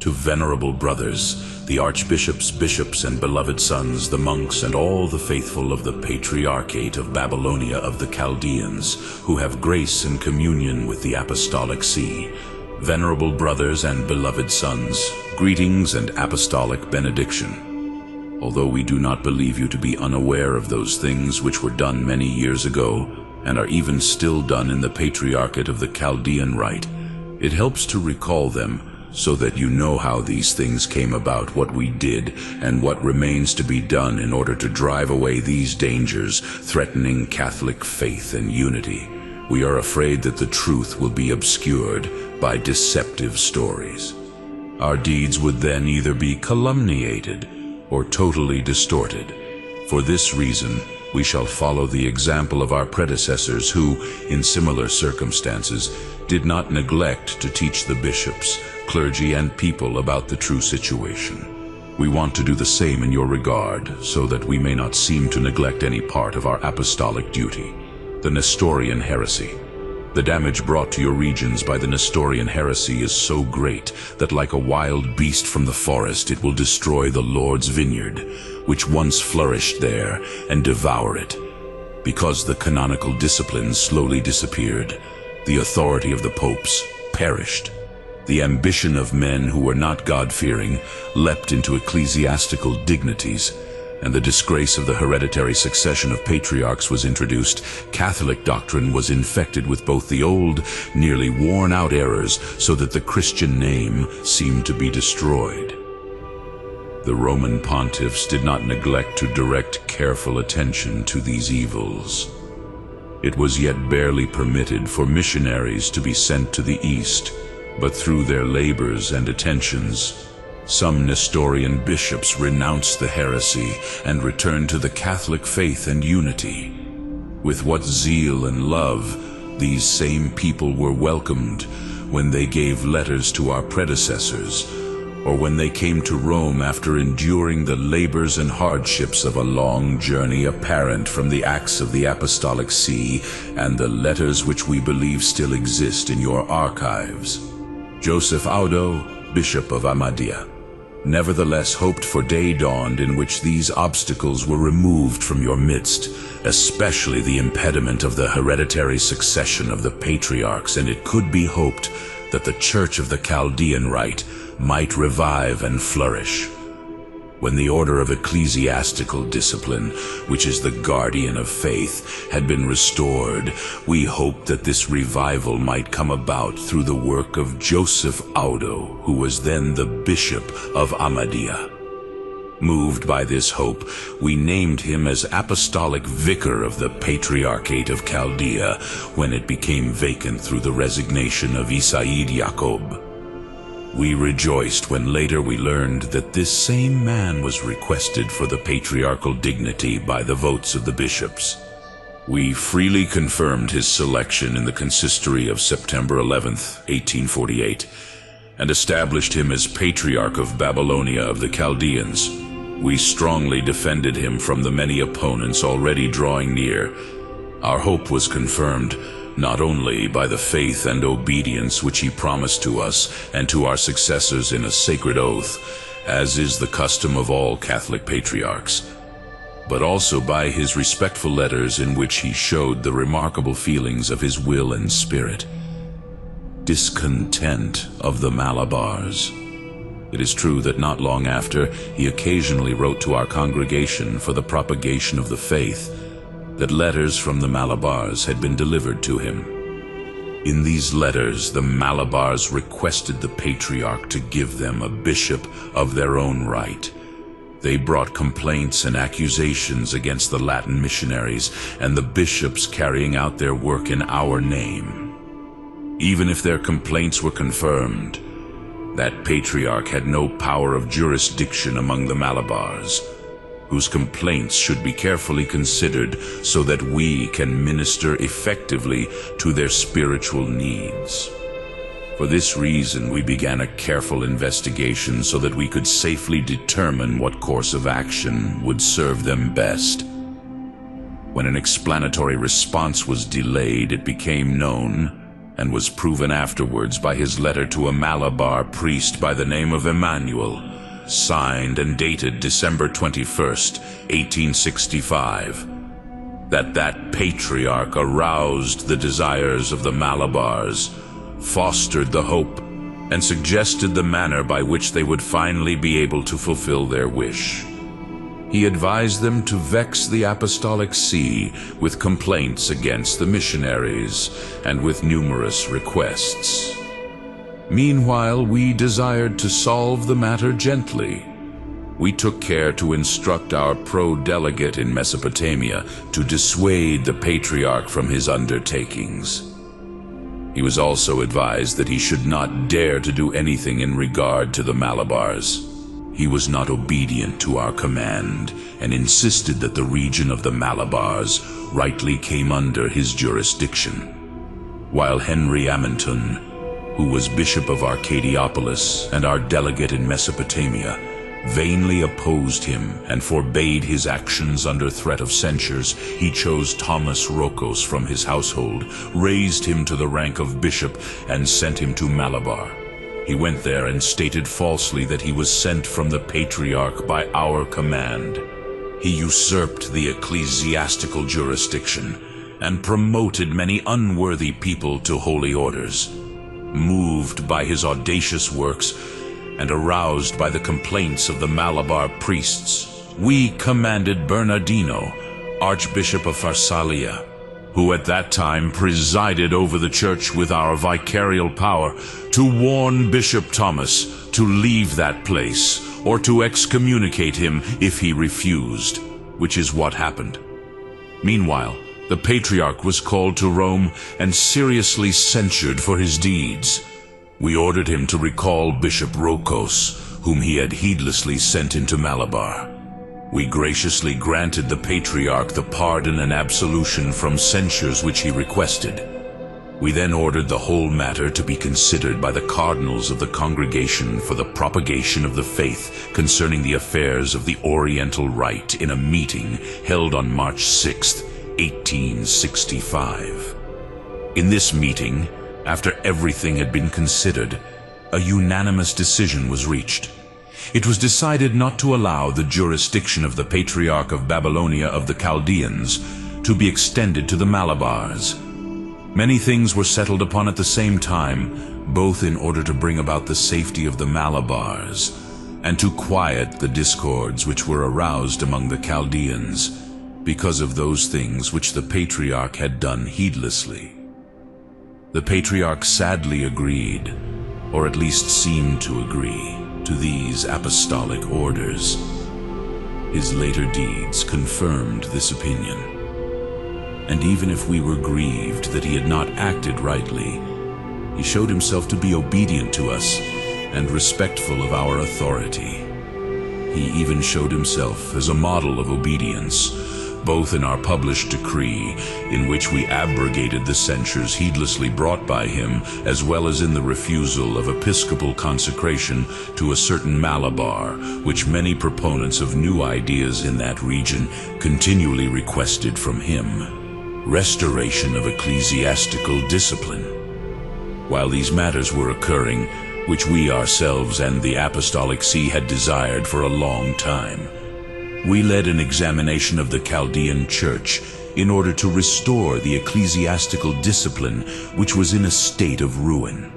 To venerable brothers, the archbishops, bishops, and beloved sons, the monks, and all the faithful of the Patriarchate of Babylonia of the Chaldeans, who have grace and communion with the Apostolic See. Venerable brothers and beloved sons, greetings and apostolic benediction. Although we do not believe you to be unaware of those things which were done many years ago, and are even still done in the Patriarchate of the Chaldean Rite, it helps to recall them, so that you know how these things came about, what we did, and what remains to be done in order to drive away these dangers threatening Catholic faith and unity. We are afraid that the truth will be obscured by deceptive stories. Our deeds would then either be calumniated or totally distorted. For this reason, we shall follow the example of our predecessors who, in similar circumstances, did not neglect to teach the bishops, clergy, and people about the true situation. We want to do the same in your regard, so that we may not seem to neglect any part of our apostolic duty. The Nestorian heresy. The damage brought to your regions by the Nestorian heresy is so great that like a wild beast from the forest it will destroy the Lord's vineyard, which once flourished there, and devour it. Because the canonical discipline slowly disappeared, the authority of the popes perished. The ambition of men who were not God-fearing leapt into ecclesiastical dignities, and the disgrace of the hereditary succession of patriarchs was introduced. Catholic doctrine was infected with both the old, nearly worn-out errors, so that the Christian name seemed to be destroyed. The Roman pontiffs did not neglect to direct careful attention to these evils. It was yet barely permitted for missionaries to be sent to the East, but through their labors and attentions, some Nestorian bishops renounced the heresy and returned to the Catholic faith and unity. With what zeal and love these same people were welcomed when they gave letters to our predecessors, or when they came to Rome after enduring the labors and hardships of a long journey apparent from the Acts of the Apostolic See and the letters which we believe still exist in your archives. Joseph Audo, Bishop of Amadea, nevertheless hoped for day dawned in which these obstacles were removed from your midst, especially the impediment of the hereditary succession of the patriarchs, and it could be hoped that the Church of the Chaldean Rite might revive and flourish. When the order of ecclesiastical discipline, which is the guardian of faith, had been restored, we hoped that this revival might come about through the work of Joseph Audo, who was then the Bishop of Amadea. Moved by this hope, we named him as Apostolic Vicar of the Patriarchate of Chaldea when it became vacant through the resignation of Isaid Jacob. We rejoiced when later we learned that this same man was requested for the patriarchal dignity by the votes of the bishops. We freely confirmed his selection in the consistory of September 11th, 1848, and established him as Patriarch of Babylonia of the Chaldeans. We strongly defended him from the many opponents already drawing near. Our hope was confirmed not only by the faith and obedience which he promised to us and to our successors in a sacred oath, as is the custom of all Catholic patriarchs, but also by his respectful letters in which he showed the remarkable feelings of his will and spirit. Discontent of the Malabars. It is true that not long after, he occasionally wrote to our congregation for the propagation of the faith, that letters from the Malabars had been delivered to him. In these letters, the Malabars requested the Patriarch to give them a bishop of their own right. They brought complaints and accusations against the Latin missionaries and the bishops carrying out their work in our name. Even if their complaints were confirmed, that Patriarch had no power of jurisdiction among the Malabars, whose complaints should be carefully considered so that we can minister effectively to their spiritual needs. For this reason, we began a careful investigation so that we could safely determine what course of action would serve them best. When an explanatory response was delayed, it became known and was proven afterwards by his letter to a Malabar priest by the name of Emmanuel, signed and dated December 21st, 1865, that patriarch aroused the desires of the Malabars, fostered the hope, and suggested the manner by which they would finally be able to fulfill their wish. He advised them to vex the Apostolic See with complaints against the missionaries and with numerous requests. Meanwhile, we desired to solve the matter gently. We took care to instruct our pro-delegate in Mesopotamia to dissuade the Patriarch from his undertakings. He was also advised that he should not dare to do anything in regard to the Malabars. He was not obedient to our command and insisted that the region of the Malabars rightly came under his jurisdiction. While Henry Amminton, who was Bishop of Arcadiopolis and our delegate in Mesopotamia, vainly opposed him and forbade his actions under threat of censures, he chose Thomas Rokos from his household, raised him to the rank of bishop, and sent him to Malabar. He went there and stated falsely that he was sent from the Patriarch by our command. He usurped the ecclesiastical jurisdiction and promoted many unworthy people to holy orders. Moved by his audacious works and aroused by the complaints of the Malabar priests, we commanded Bernardino, Archbishop of Pharsalia, who at that time presided over the church with our vicarial power, to warn Bishop Thomas to leave that place or to excommunicate him if he refused, which is what happened. Meanwhile, the Patriarch was called to Rome and seriously censured for his deeds. We ordered him to recall Bishop Rokos, whom he had heedlessly sent into Malabar. We graciously granted the Patriarch the pardon and absolution from censures which he requested. We then ordered the whole matter to be considered by the cardinals of the Congregation for the Propagation of the Faith concerning the affairs of the Oriental Rite in a meeting held on March 6, 1865. In this meeting, after everything had been considered, a unanimous decision was reached. It was decided not to allow the jurisdiction of the Patriarch of Babylonia of the Chaldeans to be extended to the Malabars. Many things were settled upon at the same time, both in order to bring about the safety of the Malabars and to quiet the discords which were aroused among the Chaldeans because of those things which the Patriarch had done heedlessly. The Patriarch sadly agreed, or at least seemed to agree, to these apostolic orders. His later deeds confirmed this opinion. And even if we were grieved that he had not acted rightly, he showed himself to be obedient to us and respectful of our authority. He even showed himself as a model of obedience, both in our published decree, in which we abrogated the censures heedlessly brought by him, as well as in the refusal of episcopal consecration to a certain Malabar, which many proponents of new ideas in that region continually requested from him. Restoration of ecclesiastical discipline. While these matters were occurring, which we ourselves and the Apostolic See had desired for a long time, we led an examination of the Chaldean Church in order to restore the ecclesiastical discipline which was in a state of ruin.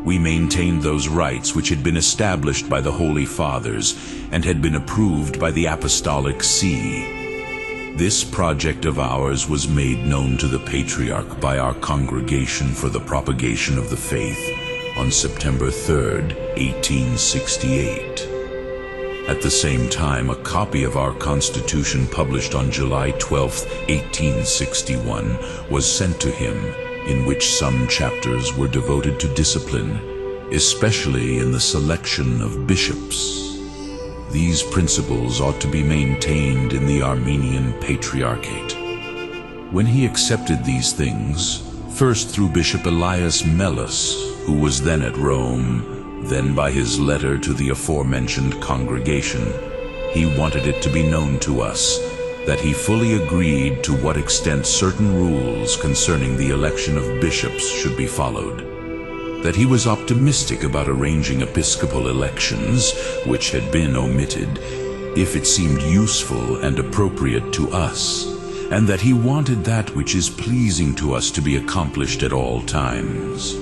We maintained those rites which had been established by the Holy Fathers and had been approved by the Apostolic See. This project of ours was made known to the Patriarch by our Congregation for the Propagation of the Faith on September 3rd, 1868. At the same time, a copy of our Constitution published on July 12, 1861, was sent to him, in which some chapters were devoted to discipline, especially in the selection of bishops. These principles ought to be maintained in the Armenian Patriarchate. When he accepted these things, first through Bishop Elias Mellus, who was then at Rome, then by his letter to the aforementioned congregation, he wanted it to be known to us that he fully agreed to what extent certain rules concerning the election of bishops should be followed, that he was optimistic about arranging episcopal elections, which had been omitted, if it seemed useful and appropriate to us, and that he wanted that which is pleasing to us to be accomplished at all times.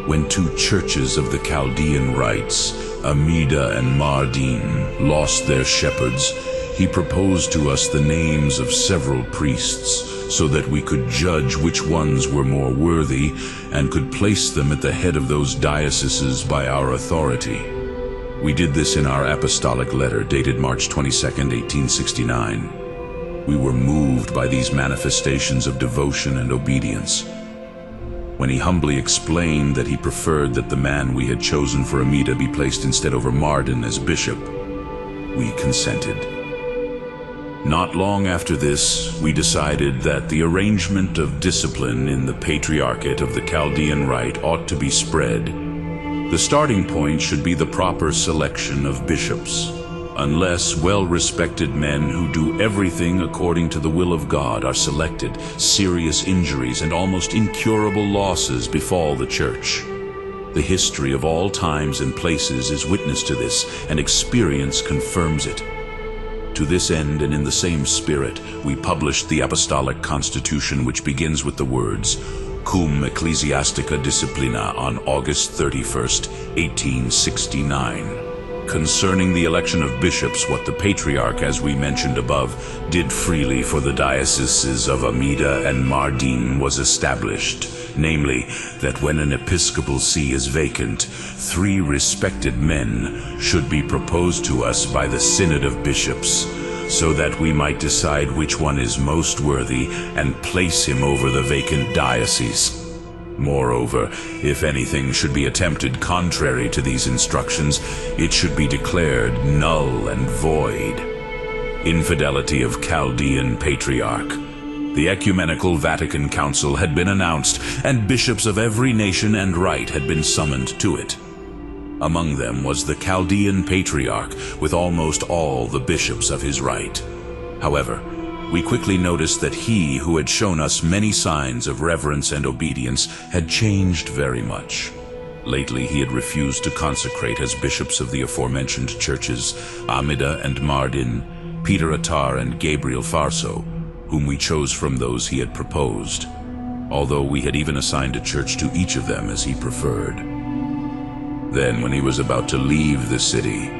When two churches of the Chaldean rites, Amida and Mardin, lost their shepherds, he proposed to us the names of several priests, so that we could judge which ones were more worthy and could place them at the head of those dioceses by our authority. We did this in our apostolic letter dated March 22, 1869. We were moved by these manifestations of devotion and obedience. When he humbly explained that he preferred that the man we had chosen for Amida be placed instead over Mardin as bishop, we consented. Not long after this, we decided that the arrangement of discipline in the Patriarchate of the Chaldean Rite ought to be spread. The starting point should be the proper selection of bishops. Unless well-respected men who do everything according to the will of God are selected, serious injuries and almost incurable losses befall the Church. The history of all times and places is witness to this, and experience confirms it. To this end, and in the same spirit, we published the Apostolic Constitution, which begins with the words, Cum Ecclesiastica Disciplina, on August 31st, 1869. Concerning the election of bishops, what the Patriarch, as we mentioned above, did freely for the dioceses of Amida and Mardin was established, namely, that when an episcopal see is vacant, 3 respected men should be proposed to us by the Synod of Bishops, so that we might decide which one is most worthy and place him over the vacant diocese. Moreover, if anything should be attempted contrary to these instructions, it should be declared null and void. Infidelity of Chaldean Patriarch. The Ecumenical Vatican Council had been announced, and bishops of every nation and rite had been summoned to it. Among them was the Chaldean Patriarch, with almost all the bishops of his rite. However, we quickly noticed that he who had shown us many signs of reverence and obedience had changed very much. Lately he had refused to consecrate as bishops of the aforementioned churches, Amida and Mardin, Peter Attar and Gabriel Farso, whom we chose from those he had proposed, although we had even assigned a church to each of them as he preferred. Then, when he was about to leave the city,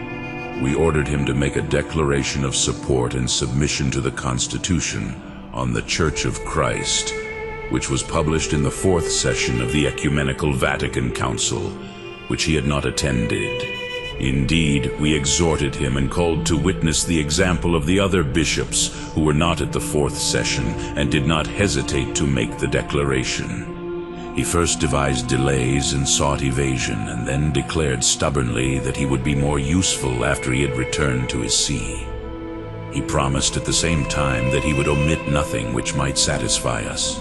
we ordered him to make a declaration of support and submission to the Constitution on the Church of Christ, which was published in the 4th session of the Ecumenical Vatican Council, which he had not attended. Indeed, we exhorted him and called to witness the example of the other bishops who were not at the 4th session and did not hesitate to make the declaration. He first devised delays and sought evasion, and then declared stubbornly that he would be more useful after he had returned to his see. He promised at the same time that he would omit nothing which might satisfy us.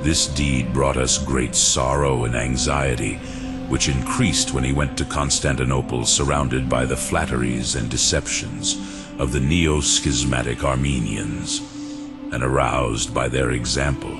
This deed brought us great sorrow and anxiety, which increased when he went to Constantinople surrounded by the flatteries and deceptions of the neo-schismatic Armenians, and aroused by their example.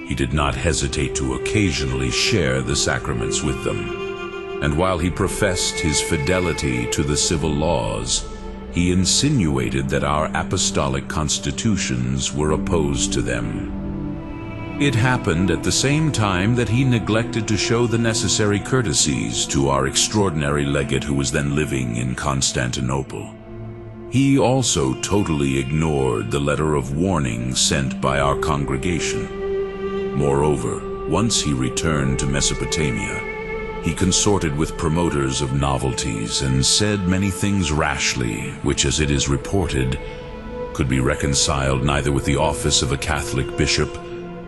He did not hesitate to occasionally share the sacraments with them, and while he professed his fidelity to the civil laws, he insinuated that our apostolic constitutions were opposed to them. It happened at the same time that he neglected to show the necessary courtesies to our extraordinary legate who was then living in Constantinople. He also totally ignored the letter of warning sent by our congregation. Moreover, once he returned to Mesopotamia, he consorted with promoters of novelties and said many things rashly, which, as it is reported, could be reconciled neither with the office of a Catholic bishop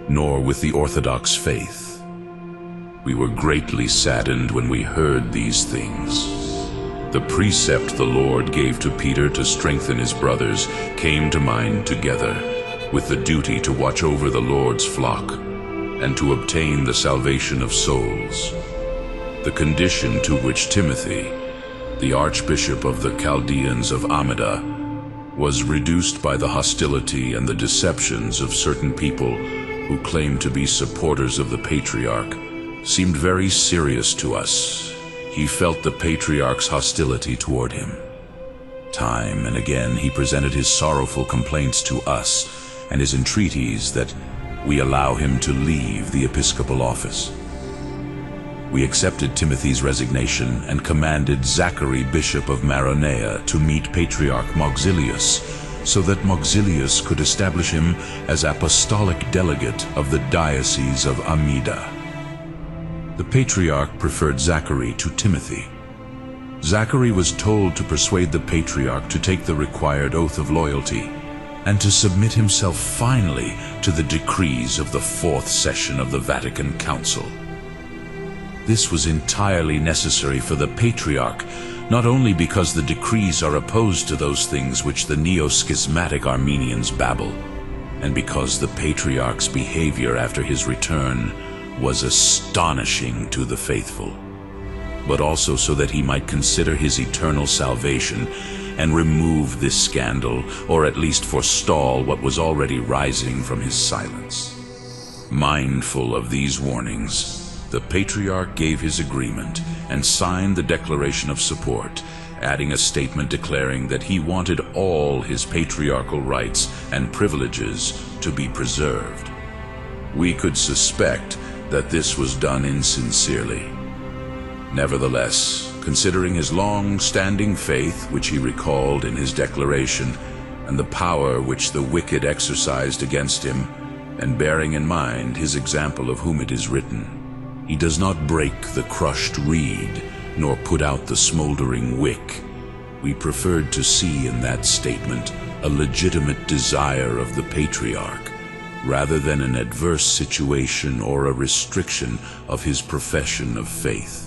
nor with the Orthodox faith. We were greatly saddened when we heard these things. The precept the Lord gave to Peter to strengthen his brothers came to mind together, with the duty to watch over the Lord's flock and to obtain the salvation of souls, the condition to which Timothy, the Archbishop of the Chaldeans of Amida, was reduced by the hostility and the deceptions of certain people who claimed to be supporters of the Patriarch, seemed very serious to us. He felt the Patriarch's hostility toward him. Time and again he presented his sorrowful complaints to us and his entreaties that we allow him to leave the episcopal office. We accepted Timothy's resignation and commanded Zachary, Bishop of Maronea, to meet Patriarch Mauxilius, so that Mauxilius could establish him as apostolic delegate of the Diocese of Amida. The Patriarch preferred Zachary to Timothy. Zachary was told to persuade the Patriarch to take the required oath of loyalty and to submit himself finally to the decrees of the fourth session of the Vatican Council. This was entirely necessary for the Patriarch, not only because the decrees are opposed to those things which the neo-schismatic Armenians babble, and because the Patriarch's behavior after his return was astonishing to the faithful, but also so that he might consider his eternal salvation and remove this scandal, or at least forestall what was already rising from his silence. Mindful of these warnings, the Patriarch gave his agreement and signed the declaration of support, adding a statement declaring that he wanted all his patriarchal rights and privileges to be preserved. We could suspect that this was done insincerely. Nevertheless, considering his long-standing faith, which he recalled in his declaration, and the power which the wicked exercised against him, and bearing in mind his example of whom it is written, "He does not break the crushed reed, nor put out the smoldering wick," we preferred to see in that statement a legitimate desire of the Patriarch, rather than an adverse situation or a restriction of his profession of faith.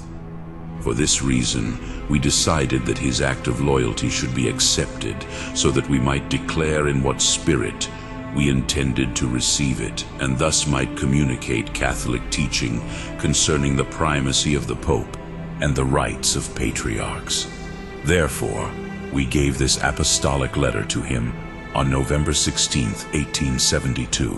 For this reason, we decided that his act of loyalty should be accepted, so that we might declare in what spirit we intended to receive it, and thus might communicate Catholic teaching concerning the primacy of the Pope and the rights of patriarchs. Therefore, we gave this apostolic letter to him on November 16, 1872.